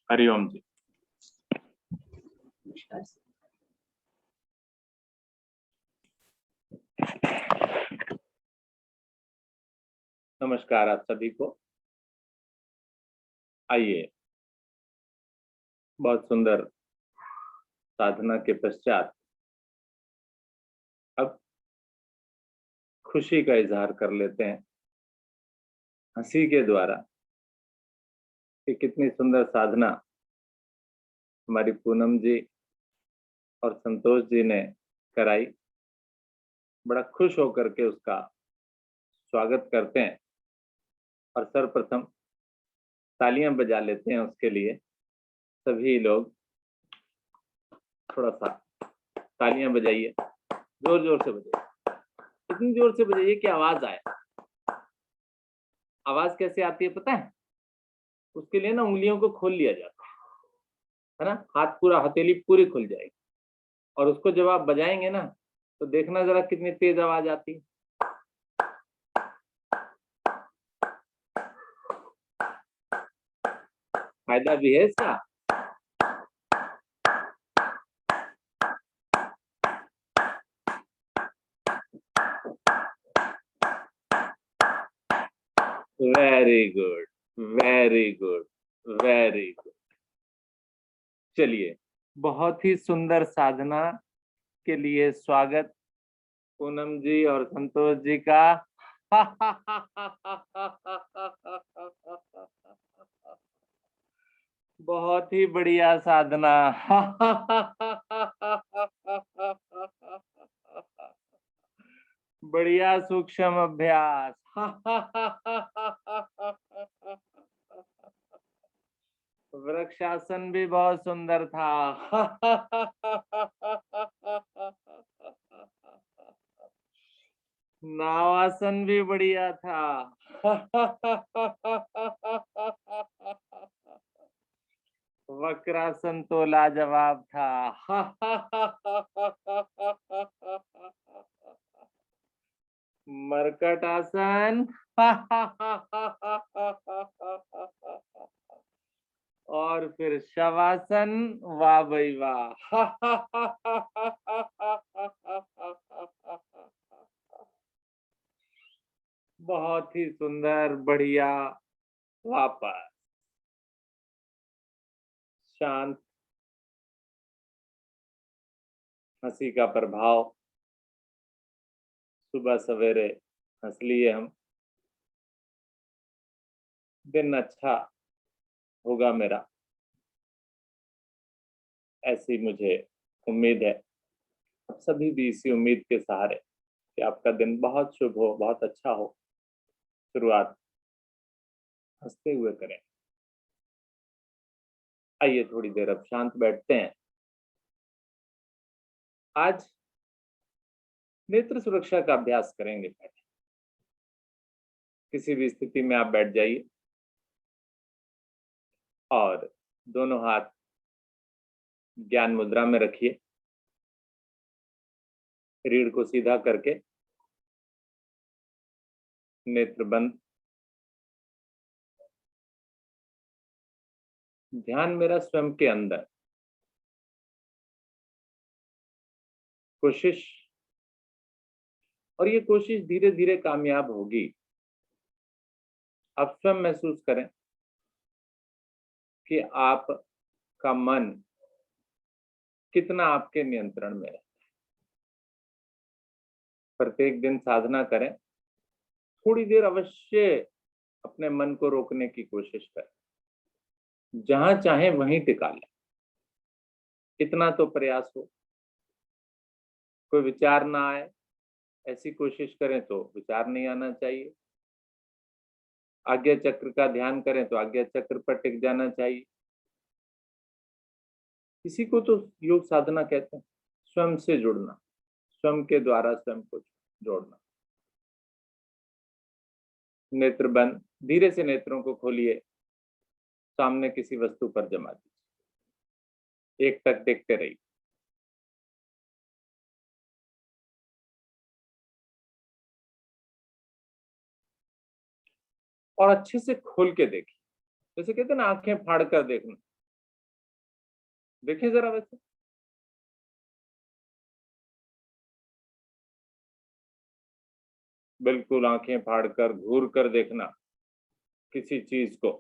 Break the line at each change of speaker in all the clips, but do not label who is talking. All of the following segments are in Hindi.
हरिओम जी। नमस्कार आप सभी को। आइए, बहुत सुंदर साधना के पश्चात अब खुशी का इजहार कर लेते हैं हंसी के द्वारा कि कितनी सुंदर साधना हमारी पूनम जी और संतोष जी ने कराई। बड़ा खुश होकर के उसका स्वागत करते हैं और सर्वप्रथम तालियां बजा लेते हैं उसके लिए। सभी लोग थोड़ा सा तालियां बजाइए, जोर जोर से बजाइए, इतनी जोर से बजाइए कि आवाज आए। आवाज कैसे आती है पता है? उसके लिए ना उंगलियों को खोल लिया जाता है ना, हाथ पूरा, हथेली पूरी खुल जाएगी और उसको जब आप बजाएंगे ना तो देखना जरा कितनी तेज आवाज आती है। फायदा भी है इसका। Very good, very good, very good. चलिए, बहुत ही सुंदर साधना के लिए स्वागत पूनम जी और संतोष जी का। बहुत ही बढ़िया साधना। बढ़िया सूक्ष्म अभ्यास। वृक्षासन भी बहुत सुंदर था। नावासन भी बढ़िया था। वक्रासन तो लाजवाब था। मरकटासन और फिर शवासन। वाह भाई वाह। बहुत ही सुंदर, बढ़िया। वापस शांत, हंसी का प्रभाव। सुबह सवेरे हंस लिए हम, दिन अच्छा होगा मेरा, ऐसी मुझे उम्मीद है। आप सभी भी इसी उम्मीद के सहारे कि आपका दिन बहुत शुभ हो, बहुत अच्छा हो, शुरुआत हंसते हुए करें। आइए थोड़ी देर अब शांत बैठते हैं। आज नेत्र सुरक्षा का अभ्यास करेंगे। पहले किसी भी स्थिति में आप बैठ जाइए और दोनों हाथ ज्ञान मुद्रा में रखिए, रीढ़ को सीधा करके, नेत्र बंद। ध्यान मेरा स्वयं के अंदर। कोशिश, और ये कोशिश धीरे धीरे कामयाब होगी। आप स्वयं महसूस करें कि आपका मन कितना आपके नियंत्रण में है। प्रत्येक दिन साधना करें, थोड़ी देर अवश्य अपने मन को रोकने की कोशिश करें, जहां चाहे वहीं टिका लें। इतना तो प्रयास हो। कोई विचार ना आए, ऐसी कोशिश करें तो विचार नहीं आना चाहिए। आज्ञा चक्र का ध्यान करें तो आज्ञा चक्र पर टिक जाना चाहिए। इसी को तो योग साधना कहते हैं, स्वयं से जुड़ना, स्वयं के द्वारा स्वयं को जोड़ना। नेत्र बंद, धीरे से नेत्रों को खोलिए, सामने किसी वस्तु पर जमा दीजिए, एक टक देखते रहिए। और अच्छे से खोल के देखिए, जैसे कहते हैं ना, आंखें फाड़ कर देखना। देखिए जरा वैसे। बिल्कुल आंखें फाड़कर घूर कर देखना किसी चीज को।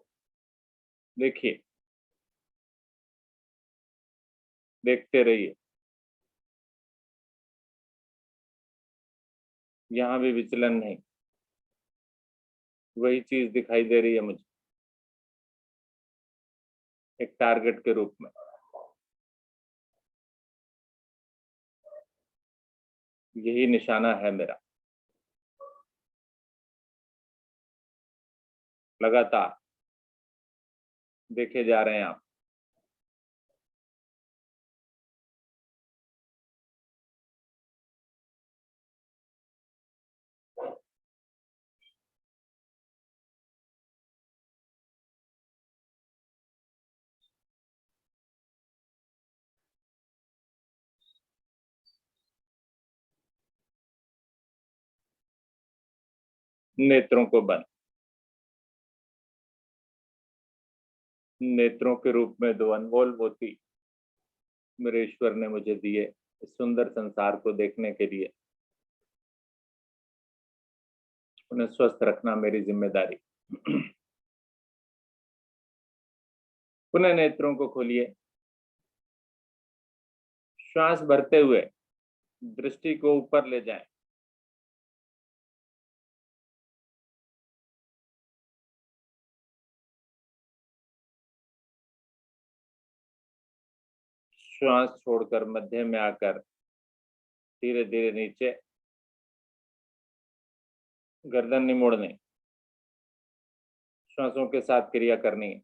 देखिए, देखते रहिए। यहाँ भी विचलन नहीं, वही चीज दिखाई दे रही है मुझे एक टारगेट के रूप में। यही निशाना है मेरा। लगातार देखे जा रहे हैं आप। नेत्रों को बंद। नेत्रों के रूप में दो अनमोल मोती मेरे ईश्वर ने मुझे दिए इस सुंदर संसार को देखने के लिए। उन्हें स्वस्थ रखना मेरी जिम्मेदारी। पुनः नेत्रों को खोलिए। श्वास भरते हुए दृष्टि को ऊपर ले जाएं। श्वास छोड़कर मध्य में आकर धीरे धीरे नीचे। गर्दन नहीं मोड़नी, श्वासों के साथ क्रिया करनी है।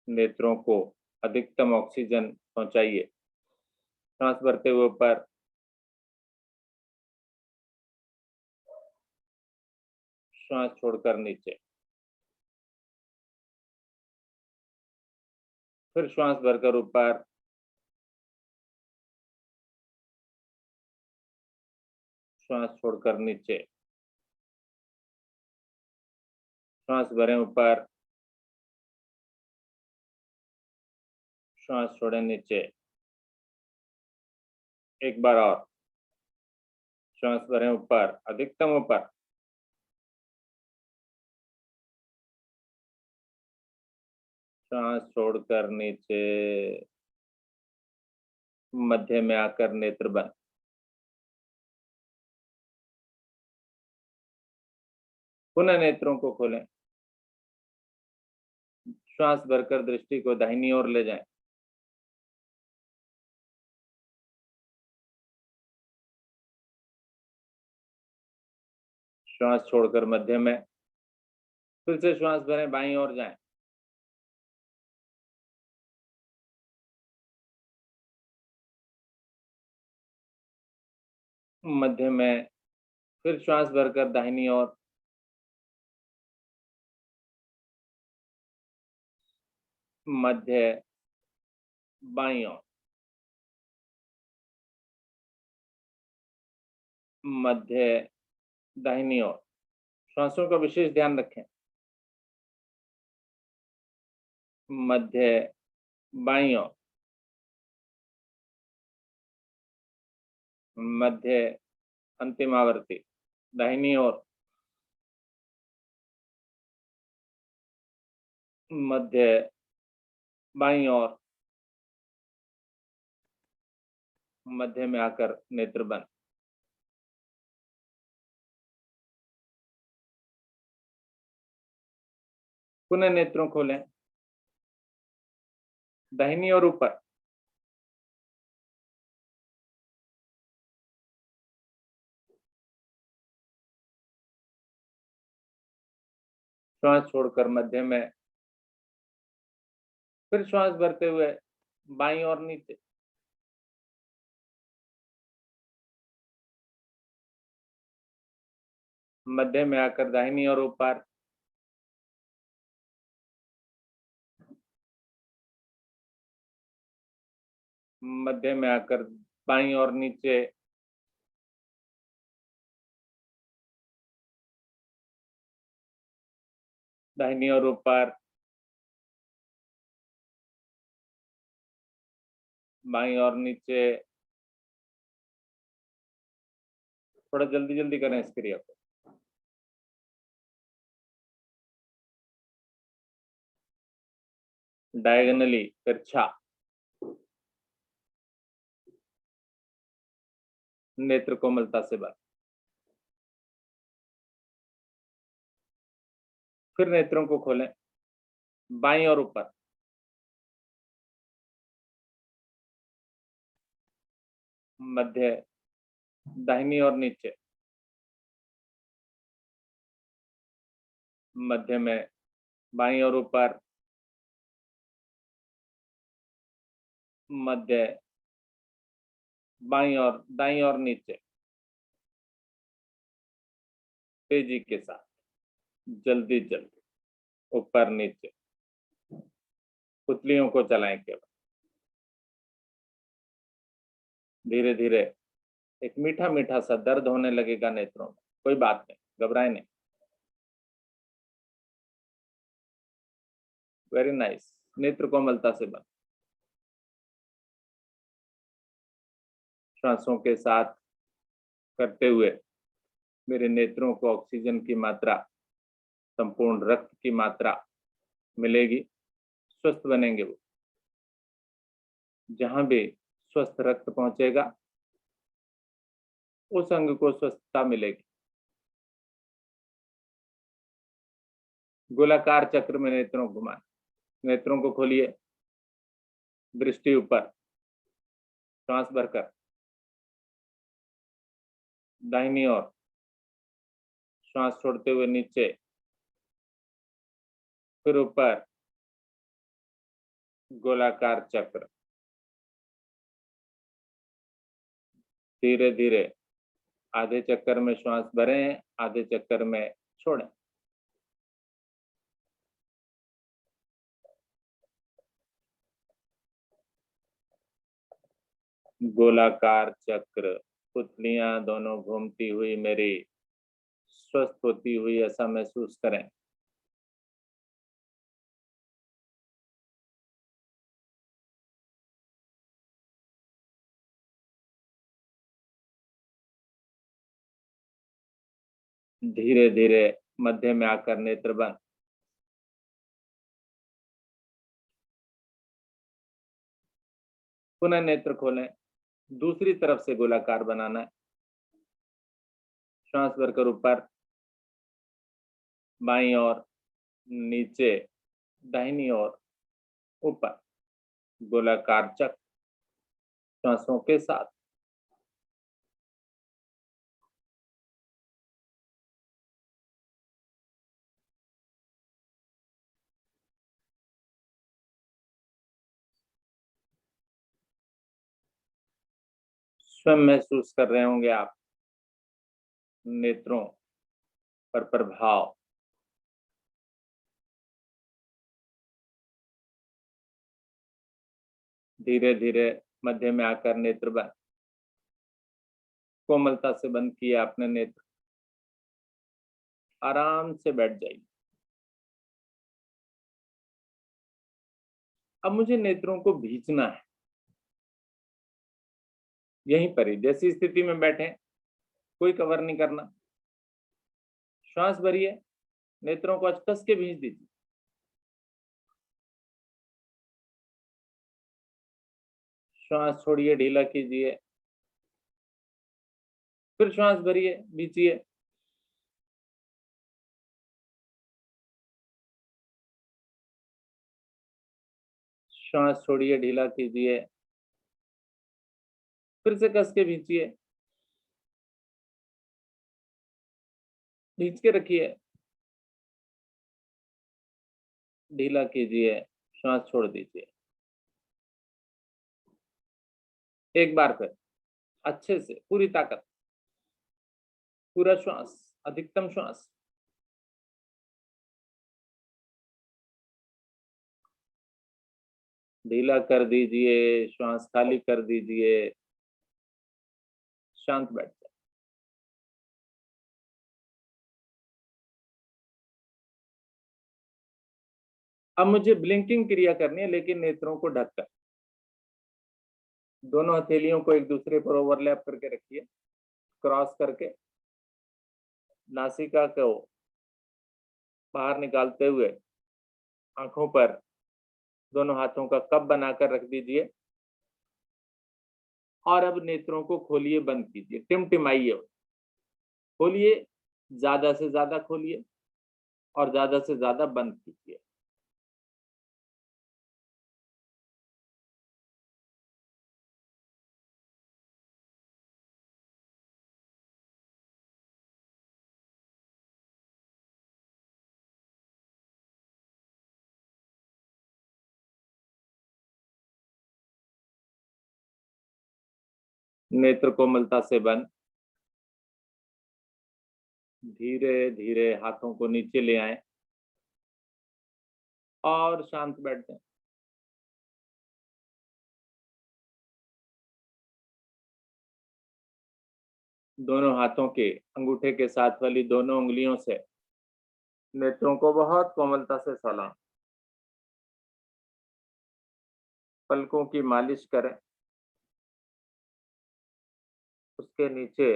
नेत्रों को अधिकतम ऑक्सीजन पहुंचाइए। सांस भरते हुए ऊपर, श्वास छोड़कर नीचे। फिर श्वास भरकर ऊपर, श्वास छोड़कर नीचे। श्वास भरें ऊपर, श्वास छोड़ें नीचे। एक बार और, श्वास भरें ऊपर, अधिकतम ऊपर, श्वास छोड़कर नीचे। मध्य में आकर नेत्र बंद। पुनः नेत्रों को खोलें। श्वास भरकर दृष्टि को दाहिनी ओर ले जाएं। श्वास छोड़कर मध्य में। फिर से श्वास भरें, बाईं ओर जाएं। मध्य में। फिर श्वास भरकर दाहिनी ओर। मध्य, बाईं ओर। मध्य, दाहिनी ओर। श्वासों का विशेष ध्यान रखें। मध्य, बाईं ओर। मध्य, अंतिम आवृत्ति दाहिनी ओर। मध्य, बाईं ओर। मध्य में आकर नेत्र बंद। पुनः नेत्रों खोलें, दाहिनी ओर ऊपर। श्वास छोड़कर मध्य में। फिर श्वास भरते हुए बाईं ओर नीचे। मध्य में आकर दाहिनी ओर ऊपर। मध्य में आकर बाईं ओर नीचे। दाहिनी ओर ऊपर। बाईं और नीचे। थोड़ा जल्दी जल्दी करें इस क्रिया को। डायगोनली तिरछा, नेत्र कोमलता से बंद। फिर नेत्रों को खोलें, बाईं और ऊपर, मध्य, दाहिनी और नीचे, मध्य में, बाईं और ऊपर, मध्य, बाईं और दाईं और नीचे, तेजी के साथ, जल्दी जल्दी, ऊपर नीचे। पुतलियों को चलाएं केवल। धीरे धीरे एक मीठा मीठा सा दर्द होने लगेगा नेत्रों में। कोई बात नहीं, घबराए नहीं। Very nice. नेत्र कोमलता से बंद। श्वासों के साथ करते हुए मेरे नेत्रों को ऑक्सीजन की मात्रा, संपूर्ण रक्त की मात्रा मिलेगी, स्वस्थ बनेंगे वो। जहां भी स्वस्थ रक्त पहुंचेगा उस अंग को स्वस्थता मिलेगी। गोलाकार चक्र में नेत्रों घुमाएं। नेत्रों को खोलिए, दृष्टि ऊपर, श्वास भरकर, दाहिनी ओर, श्वास छोड़ते हुए नीचे, फिर ऊपर, गोलाकार चक्र। धीरे धीरे आधे चक्कर में श्वास भरें, आधे चक्कर में छोड़ें। गोलाकार चक्र, पुतलियां दोनों घूमती हुई मेरी स्वस्थ होती हुई ऐसा महसूस करें। धीरे धीरे मध्य में आकर नेत्र बंद। पुनः नेत्र खोलें, दूसरी तरफ से गोलाकार बनाना है। श्वास भरकर ऊपर, बाईं ओर, नीचे, दाहिनी ओर, ऊपर, गोलाकार चक्र श्वासों के साथ। स्वयं महसूस कर रहे होंगे आप नेत्रों पर प्रभाव। धीरे धीरे मध्य में आकर नेत्र बंद। कोमलता से बंद किए आपने नेत्र। आराम से बैठ जाइए। अब मुझे नेत्रों को भींचना है, यहीं पर ही जैसी स्थिति में बैठे, कोई कवर नहीं करना। श्वास भरिए, नेत्रों को कस के भींच दीजिए। श्वास छोड़िए, ढीला कीजिए, फिर श्वास भरिए, भींचिए। श्वास छोड़िए, ढीला कीजिए, फिर से कस के भींचिए। भींच के रखिए, ढीला कीजिए, श्वास छोड़ दीजिए। एक बार फिर अच्छे से, पूरी ताकत, पूरा श्वास, अधिकतम श्वास। ढीला कर दीजिए, श्वास खाली कर दीजिए, शांत बैठ जाए। अब मुझे ब्लिंकिंग क्रिया करनी है, लेकिन नेत्रों को ढककर। दोनों हथेलियों को एक दूसरे पर ओवरलैप करके रखिए, क्रॉस करके नासिका को बाहर निकालते हुए आंखों पर दोनों हाथों का कप बनाकर रख दीजिए और अब नेत्रों को खोलिए, बंद कीजिए, टिमटिमाइए, खोलिए, ज्यादा से ज्यादा खोलिए और ज्यादा से ज्यादा बंद कीजिए। नेत्र कोमलता से बंद। धीरे धीरे हाथों को नीचे ले आएं और शांत बैठ जाएं। दोनों हाथों के अंगूठे के साथ वाली दोनों उंगलियों से नेत्रों को बहुत कोमलता से सहलाएं। पलकों की मालिश करें। उसके नीचे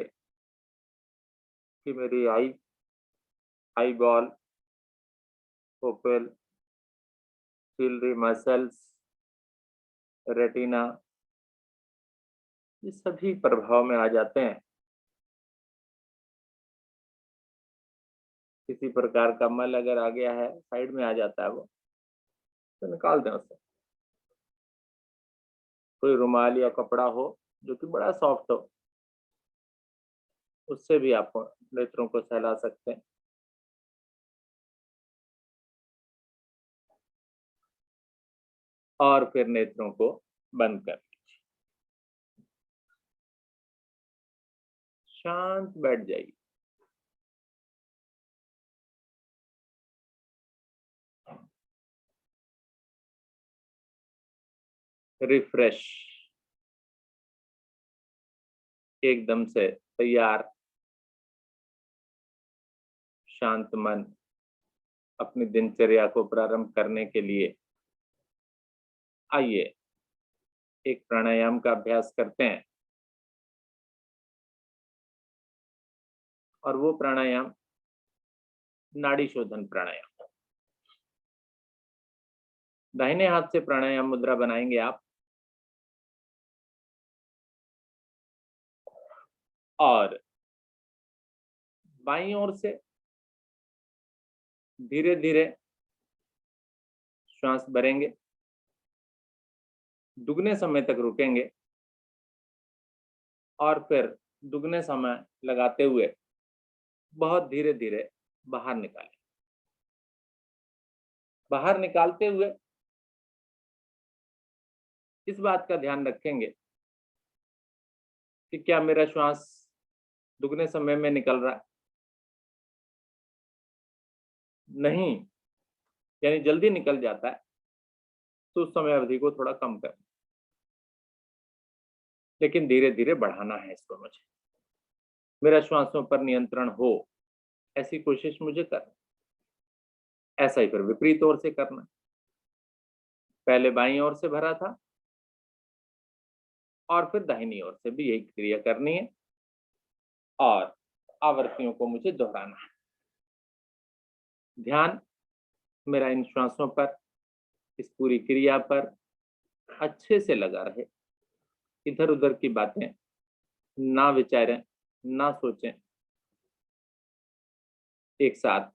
की मेरी eye ball, पोपल, ciliary muscles, retina, ये सभी प्रभाव में आ जाते हैं। किसी प्रकार का मल अगर आ गया है, साइड में आ जाता है वो, तो निकाल दें उसे। कोई रुमाल या कपड़ा हो जो कि बड़ा सॉफ्ट हो, उससे भी आप नेत्रों को सहला सकते हैं। और फिर नेत्रों को बंद कर शांत बैठ जाइए। रिफ्रेश, एकदम से तैयार, शांत मन अपनी दिनचर्या को प्रारंभ करने के लिए आइए एक प्राणायाम का अभ्यास करते हैं। और वो प्राणायाम नाड़ी शोधन प्राणायाम। दाहिने हाथ से प्राणायाम मुद्रा बनाएंगे आप और बाईं ओर से धीरे धीरे श्वास भरेंगे, दुगने समय तक रुकेंगे और फिर दुगने समय लगाते हुए बहुत धीरे धीरे बाहर निकालें। बाहर निकालते हुए इस बात का ध्यान रखेंगे कि क्या मेरा श्वास दुगने समय में निकल रहा है? नहीं, यानी जल्दी निकल जाता है तो उस समय अवधि को थोड़ा कम करें, लेकिन धीरे धीरे बढ़ाना है इसको। मुझे मेरा श्वासों पर नियंत्रण हो, ऐसी कोशिश मुझे करना। ऐसा ही फिर विपरीत ओर से करना। पहले बाईं ओर से भरा था और फिर दाहिनी ओर से भी यही क्रिया करनी है और आवृत्तियों को मुझे दोहराना है। ध्यान मेरा इन श्वासों पर, इस पूरी क्रिया पर अच्छे से लगा रहे। इधर उधर की बातें ना विचारें, ना सोचें। एक साथ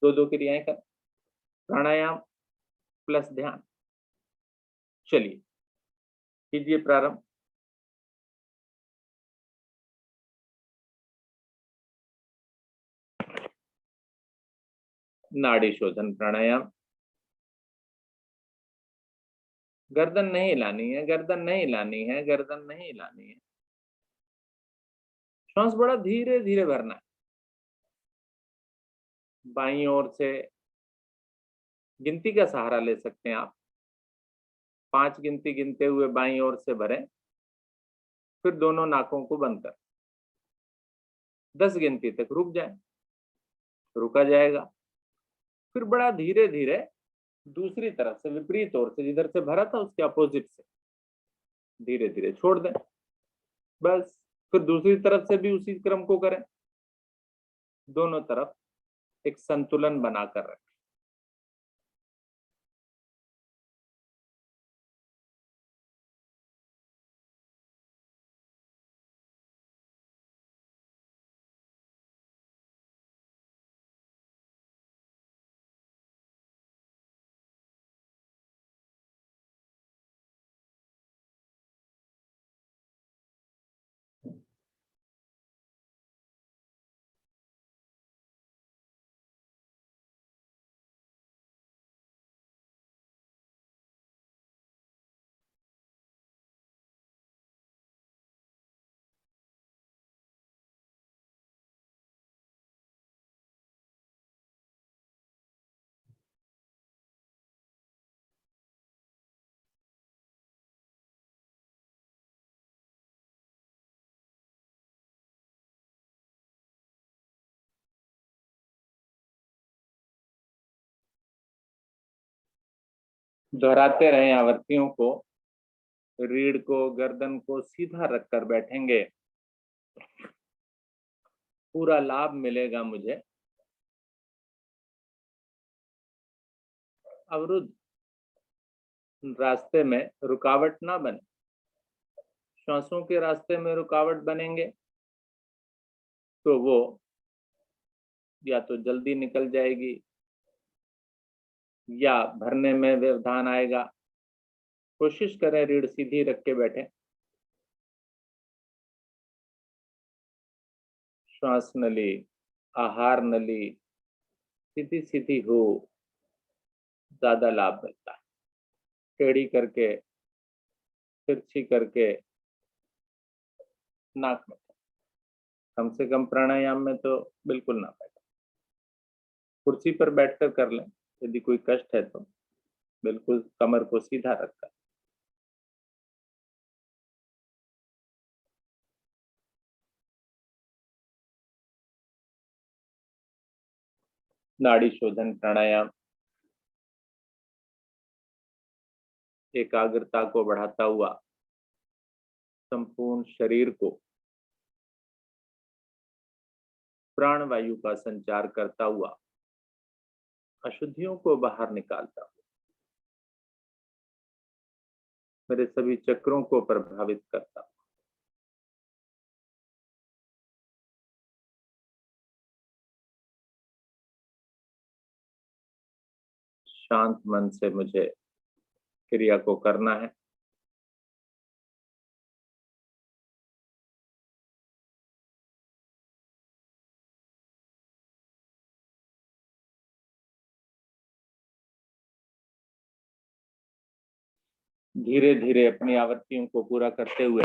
दो दो क्रियाएं कर, प्राणायाम प्लस ध्यान। चलिए कीजिए प्रारंभ। नाड़ी शोधन प्राणायाम। गर्दन नहीं हिलानी है, गर्दन नहीं हिलानी है, गर्दन नहीं हिलानी है। श्वास बड़ा धीरे धीरे भरना है। बाईं ओर से गिनती का सहारा ले सकते हैं आप। 5 गिनती गिनते हुए बाईं ओर से भरें, फिर दोनों नाकों को बंद कर 10 गिनती तक रुक जाए, रुका जाएगा। फिर बड़ा धीरे धीरे दूसरी तरफ से, विपरीत ओर से, जिधर से भरा था उसके अपोजिट से धीरे धीरे छोड़ दें। बस फिर दूसरी तरफ से भी उसी क्रम को करें, दोनों तरफ एक संतुलन बनाकर रखें। दोहराते रहें आवृत्तियों को। रीढ़ को, गर्दन को सीधा रखकर बैठेंगे, पूरा लाभ मिलेगा मुझे। अवरुद्ध रास्ते में रुकावट ना बने। श्वासों के रास्ते में रुकावट बनेंगे तो वो या तो जल्दी निकल जाएगी या भरने में व्यवधान आएगा। कोशिश करें रीढ़ सीधी रख के बैठे। श्वास नली, आहार नली सीधी सीधी हो, ज्यादा लाभ मिलता है। टेढ़ी करके, तिरछी करके नाक में, कम से कम प्राणायाम में तो बिल्कुल ना बैठे। कुर्सी पर बैठकर कर लें, यदि कोई कष्ट है तो बिल्कुल कमर को सीधा रखकर। नाड़ी शोधन प्राणायाम एकाग्रता को बढ़ाता हुआ संपूर्ण शरीर को प्राण वायु का संचार करता हुआ अशुद्धियों को बाहर निकालता हुआ मेरे सभी चक्रों को प्रभावित करता हुआ। शांत मन से मुझे क्रिया को करना है। धीरे धीरे अपनी आवृत्तियों को पूरा करते हुए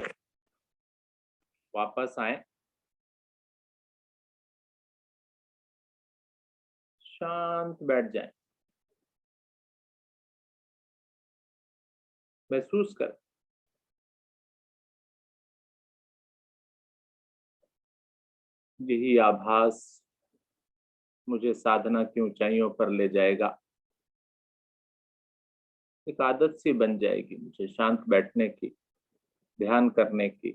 वापस आए। शांत बैठ जाएं। महसूस कर यही आभास मुझे साधना की ऊंचाइयों पर ले जाएगा। एक आदत सी बन जाएगी मुझे शांत बैठने की, ध्यान करने की,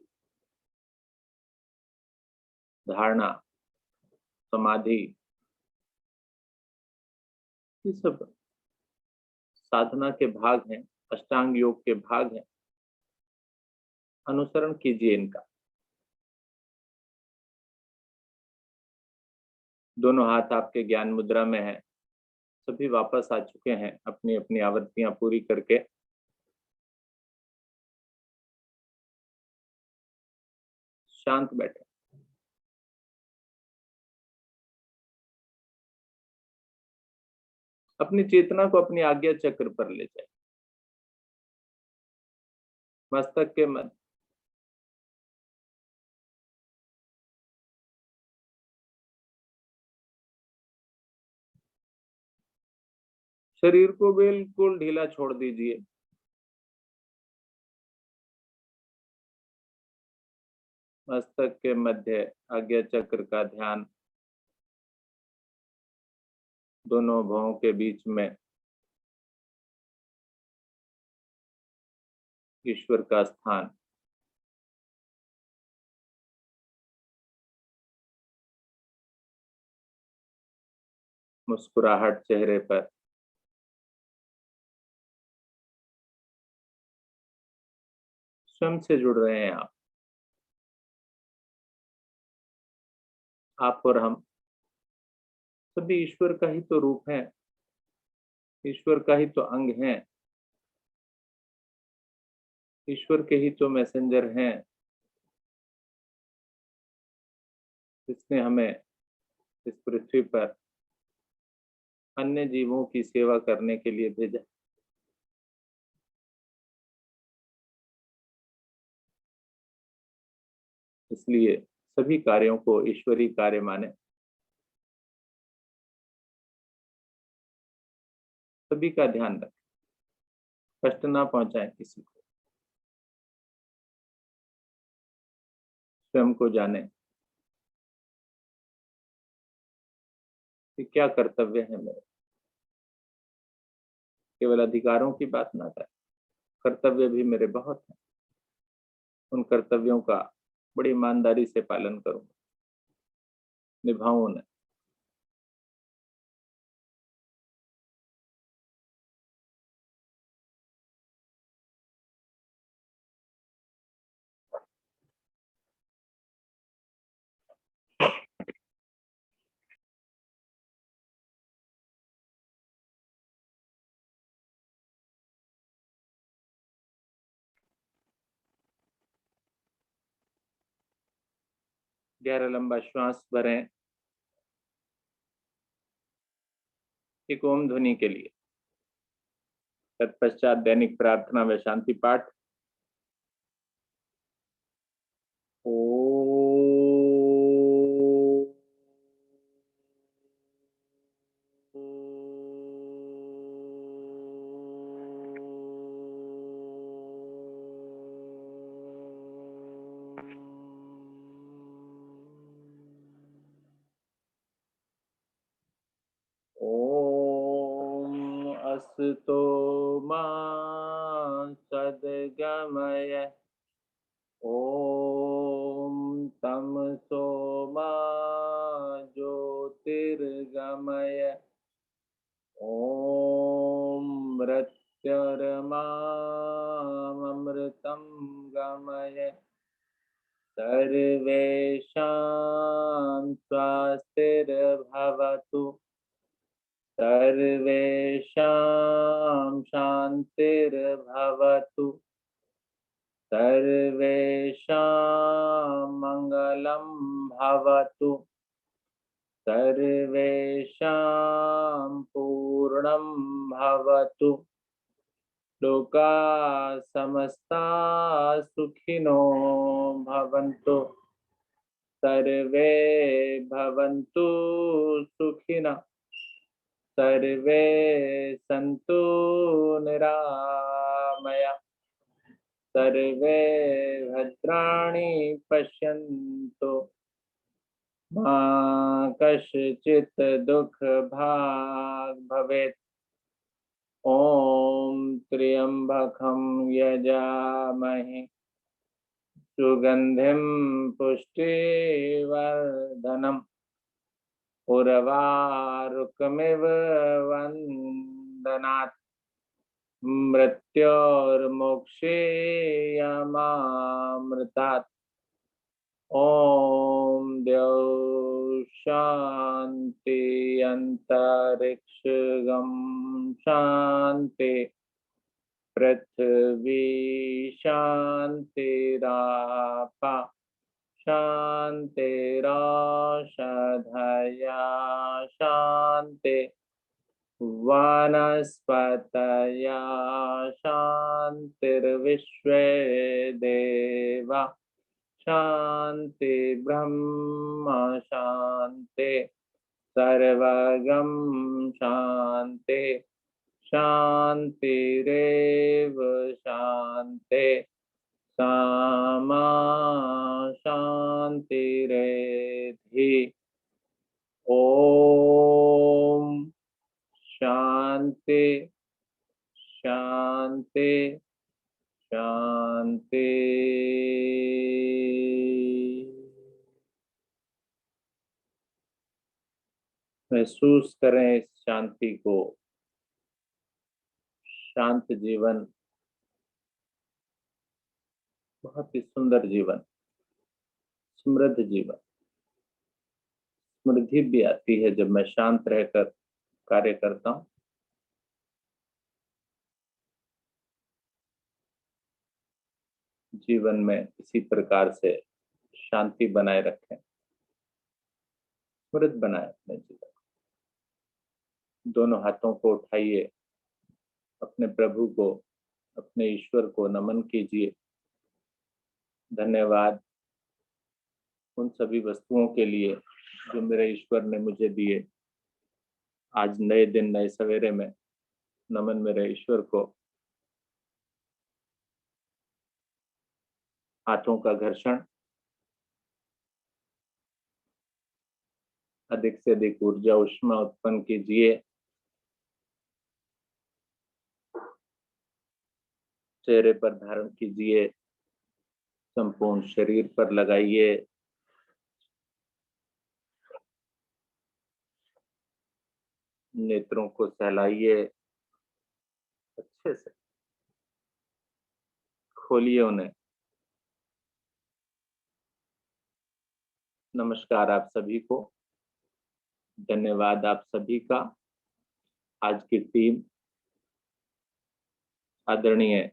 धारणा, समाधि, ये सब साधना के भाग हैं, अष्टांग योग के भाग हैं। अनुसरण कीजिए इनका। दोनों हाथ आपके ज्ञान मुद्रा में है। सभी वापस आ चुके हैं अपनी अपनी आवृत्तियां पूरी करके। शांत बैठे। अपनी चेतना को अपनी आज्ञा चक्र पर ले जाए। मस्तक के मध्य शरीर को बिल्कुल ढीला छोड़ दीजिए। मस्तक के मध्य आज्ञा चक्र का ध्यान दोनों भौं के बीच में। ईश्वर का स्थान। मुस्कुराहट चेहरे पर, स्वयं से जुड़ रहे हैं आप और हम सभी ईश्वर का ही तो रूप है, ईश्वर का ही तो अंग है, ईश्वर के ही तो मैसेंजर हैं, जिसने हमें इस पृथ्वी पर अन्य जीवों की सेवा करने के लिए भेजा। इसलिए सभी कार्यों को ईश्वरीय कार्य माने, सभी का ध्यान रखें, कष्ट ना पहुंचाएं किसी को, स्वयं को जाने कि क्या कर्तव्य है मेरे। केवल अधिकारों की बात ना करें, कर्तव्य भी मेरे बहुत हैं, उन कर्तव्यों का बड़ी ईमानदारी से पालन करूंगा, निभाऊं उन्हें। गहरा लंबा श्वास भरें एक ओम ध्वनि के लिए। तत्पश्चात दैनिक प्रार्थना व शांति पाठ। ओ अस्तु मा सद्गमय। ओम तमसो मा ज्योतिर्गमय। ओम मृत्युर्मामृतं गमय। सर्वेषां स्वस्तिर्भवतु। सर्वेषां शान्तिर्भवतु। सर्वेषां मङ्गलं भवतु। सर्वेषां पूर्णं भवतु। लोकाः समस्ताः सुखिनो भवन्तु। सर्वे भवन्तु सुखिनः। सर्वे सन्तु निरामया। सर्वे भद्राणि पश्यन्तु। मा कश्चित् दुःखभाग् भवेत्। ॐ त्र्यम्बकं यजामहे सुगन्धिं पुष्टिवर्धनम्। उर्वारुकमिव वन्दनात्। मृत्योर्मुक्षीयमामृतात्। ॐ द्यौः शान्ति अन्तरिक्षं शान्ति। पृथ्वी शान्तिरापः शान्तिरोषधयः शान्ति। वनस्पतयः शान्तिर्विश्वे देवा शान्ति। ब्रह्म शान्ति। सर्वगं शान्ति। शान्तिरेव शान्ति। सामा शान्तिरेधि। ॐ शान्ति शान्ति शान्ति। महसूस करें इस शांति को। शांत जीवन बहुत ही सुंदर जीवन, समृद्ध जीवन। समृद्धि भी आती है जब मैं शांत रहकर कार्य करता हूँ। जीवन में इसी प्रकार से शांति बनाए रखें, समृद्ध बनाए अपने जीवन। दोनों हाथों को उठाइए, अपने प्रभु को, अपने ईश्वर को नमन कीजिए। धन्यवाद उन सभी वस्तुओं के लिए जो मेरे ईश्वर ने मुझे दिए। आज नए दिन, नए सवेरे में नमन मेरे ईश्वर को। हाथों का घर्षण, अधिक से अधिक ऊर्जा ऊष्मा उत्पन्न कीजिए। चेहरे पर धारण कीजिए, संपूर्ण शरीर पर लगाइए। नेत्रों को सहलाइए, अच्छे से खोलिए उन्हें। नमस्कार आप सभी को, धन्यवाद आप सभी का। आज की टीम आदरणीय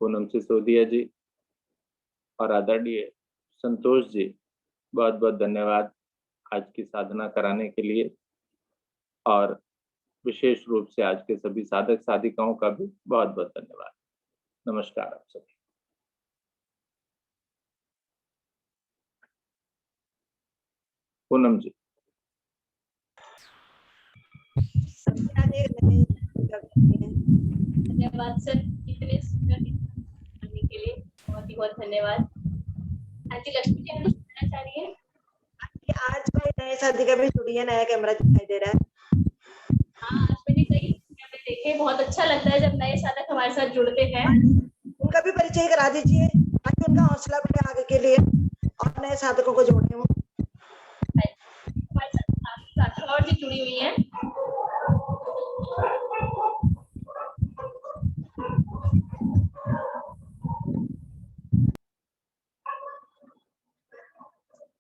पूनम सिसोदिया जी और आदरणीय संतोष जी, बहुत बहुत धन्यवाद आज की साधना कराने के लिए। और विशेष रूप से आज के सभी साधक साधिकाओं का भी बहुत बहुत धन्यवाद। नमस्कार आप सभी। पूनम जी।
धन्यवाद सर, इतने सुंदर करने के लिए बहुत ही बहुत धन्यवाद। आंटी लक्ष्मी जी, आप कुछ कहना चाह रही हैं?
आज भाई नए साधिका भी जुड़ी है, नया कैमरा दिखाई दे रहा है।
हाँ, आज मैंने कई कैमरे देखे, बहुत अच्छा लगता है जब नए साधक हमारे साथ जुड़ते हैं।
उनका भी परिचय करा दीजिए ताकि उनका हौसला बढ़े आगे के लिए और नए साधकों को जोड़े।
हमारे साथ राठौर जी जुड़ी हुई हैं।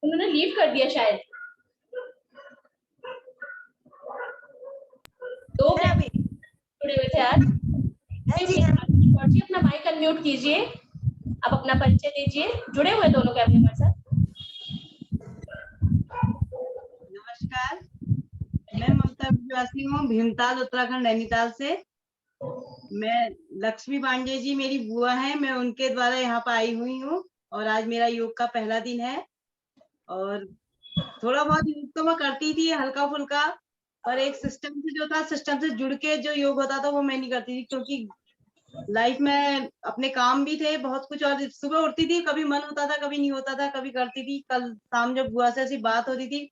उन्होंने लीव कर दिया शायद। दो
अभी
जुड़े हुए थे आज। जी, अपना माइक अनम्यूट कीजिए, आप अपना परिचय दीजिए। जुड़े हुए दोनों कैमरे हमारे साथ।
नमस्कार, मैं ममता विश्वासी हूँ, भीमताल उत्तराखंड नैनीताल से। मैं लक्ष्मी पांडे जी मेरी बुआ है, मैं उनके द्वारा यहाँ पर आई हुई हूँ और आज मेरा योग का पहला दिन है। और थोड़ा बहुत योग तो मैं करती थी हल्का फुल्का, पर एक सिस्टम से जो था, सिस्टम से जुड़ के जो योग होता था वो मैं नहीं करती थी, क्योंकि लाइफ में अपने काम भी थे बहुत कुछ। और सुबह उठती थी, कभी मन होता था, कभी नहीं होता था, कभी करती थी। कल शाम जब बुआ से ऐसी बात होती थी,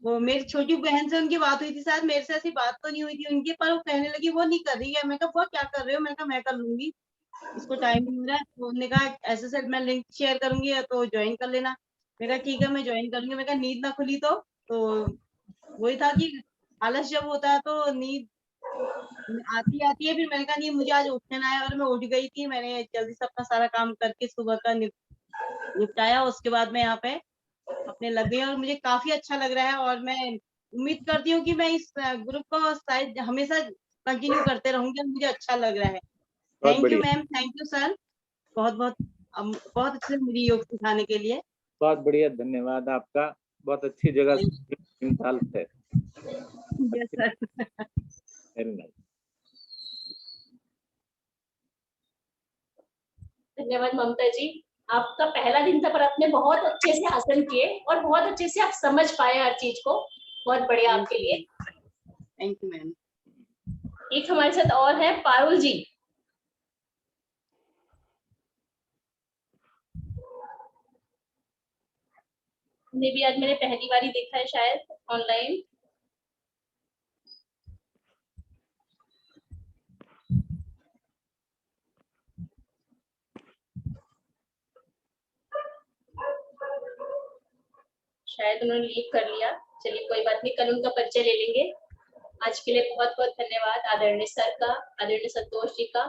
वो मेरी छोटी बहन से उनकी बात हुई थी, शायद मेरे से ऐसी बात तो नहीं हुई थी उनकी, पर वो कहने लगी वो नहीं कर रही है। मैं कहा वो क्या कर रहे हो? मैं कहा मैं कर लूंगी, इसको टाइम नहीं मिल रहा है। तो उन्होंने कहा ऐसे से मैं लिंक शेयर करूंगी तो ज्वाइन कर लेना। मैं कहा ठीक है, मैं ज्वाइन कर लूंगी। मैं कहा नींद ना खुली तो वही था कि आलस जब होता है तो नींद आती आती है। फिर मैंने कहा नहीं, मुझे आज उठना है, और मैं उठ गई थी। मैंने जल्दी से अपना सारा काम करके सुबह का निपटाया। उसके बाद मैं यहाँ पे अपने लग गई और मुझे काफी अच्छा लग रहा है। और मैं उम्मीद करती हूँ कि मैं इस ग्रुप को शायद हमेशा कंटिन्यू करते रहूंगी और मुझे अच्छा लग रहा है। Thank you ma'am, thank you sir, बहुत बहुत बहुत अच्छे से मुझे योग सिखाने के लिए।
बहुत बढ़िया, धन्यवाद आपका। बहुत अच्छी जगह से।
Yes sir.
Very nice.
धन्यवाद ममता जी, आपका पहला दिन था पर आपने बहुत अच्छे से आसन किए और बहुत अच्छे से आप समझ पाए हर चीज को। बहुत बढ़िया आपके लिए।
Thank you ma'am.
एक हमारे साथ और है पारुल जी। उन्हें भी आज मैंने पहली बार ही देखा है शायद ऑनलाइन। शायद उन्होंने लीव कर लिया। चलिए कोई बात नहीं, कल उनका परिचय ले लेंगे। आज के लिए बहुत बहुत धन्यवाद आदरणीय सर का, आदरणीय संतोष जी का,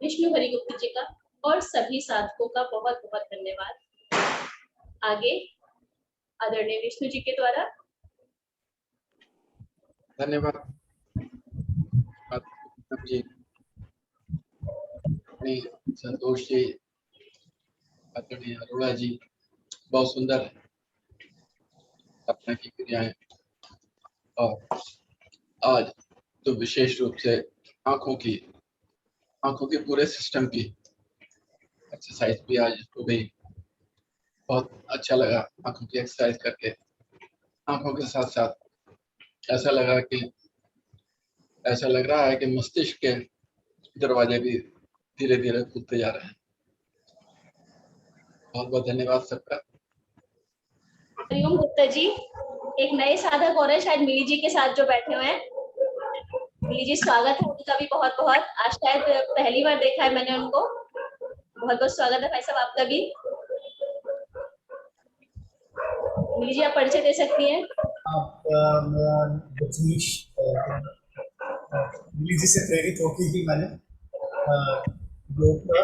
विष्णु हरिगुप्त जी का और सभी साधकों का बहुत बहुत धन्यवाद। आगे आदरणीय विष्णु जी के द्वारा।
धन्यवाद जी, संतोष जी, आदरणीय अरोड़ा जी, बहुत सुंदर है अपना की क्रियाएं। और आज तो विशेष रूप से आंखों के पूरे सिस्टम की एक्सरसाइज भी आज हो गई। बहुत अच्छा लगा आंखों की एक्सरसाइज करके। आंखों के साथ साथ ऐसा लग रहा है कि मस्तिष्क के दरवाजे भी धीरे धीरे खुलते जा रहे हैं। बहुत बहुत धन्यवाद सबका।
हरिओम गुप्ता जी, एक नए साधक और है शायद मिली जी के साथ जो बैठे हुए हैं। मिली जी स्वागत है उनका भी बहुत बहुत। आज शायद पहली बार देखा है मैंने उनको। बहुत बहुत स्वागत है भाई साहब आपका भी। मिली जी आप परिचय दे सकती हैं।
आप रजनीश मिली जी से प्रेरित होकर ही मैंने योग का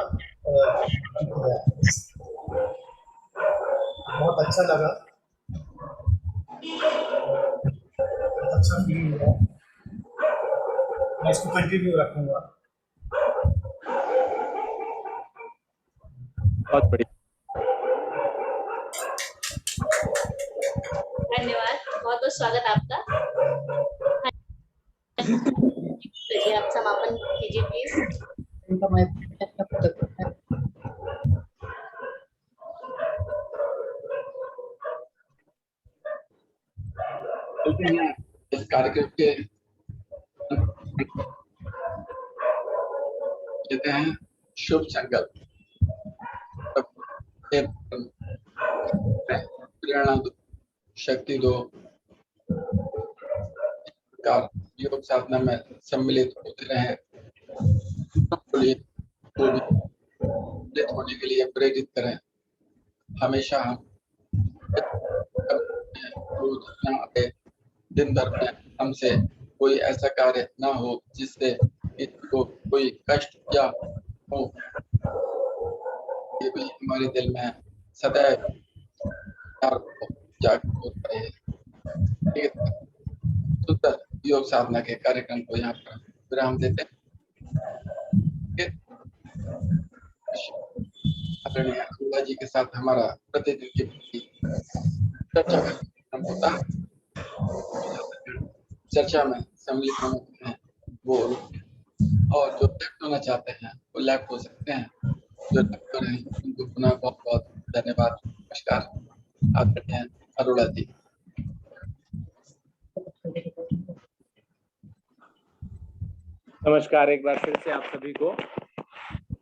किया। बहुत अच्छा लगा, बहुत अच्छा फील हुआ। मैं इसको कंटिन्यू रखूंगा।
बहुत बढ़िया,
धन्यवाद, बहुत बहुत स्वागत आपका। जी आप समापन कीजिए प्लीज।
इस कार्यक्रम के कहते हैं शुभ संकल्प। प्रेरणा दो, शक्ति दो, योग साधना में सम्मिलित होते रहे, होने के लिए प्रेरित करें। हमेशा हम दिन भर में हमसे कोई ऐसा कार्य ना हो जिससे इसको कोई कष्ट या हो। ये भी हमारे दिल में सदैव जागरूक रहे। सुंदर योग साधना के कार्यक्रम को यहाँ पर विराम देते हैं। आदरणीय अरोड़ा जी के साथ हमारा प्रतिदिन की चर्चा होता है। चर्चा में सम्मिलित होते हैं वो, और जो लेफ्ट होना चाहते हैं वो लेफ्ट हो सकते हैं। जो लेफ्ट हो रहे हैं उनको पुनः बहुत बहुत धन्यवाद। नमस्कार आदरणीय अरोड़ा जी।
नमस्कार एक बार फिर से आप सभी को।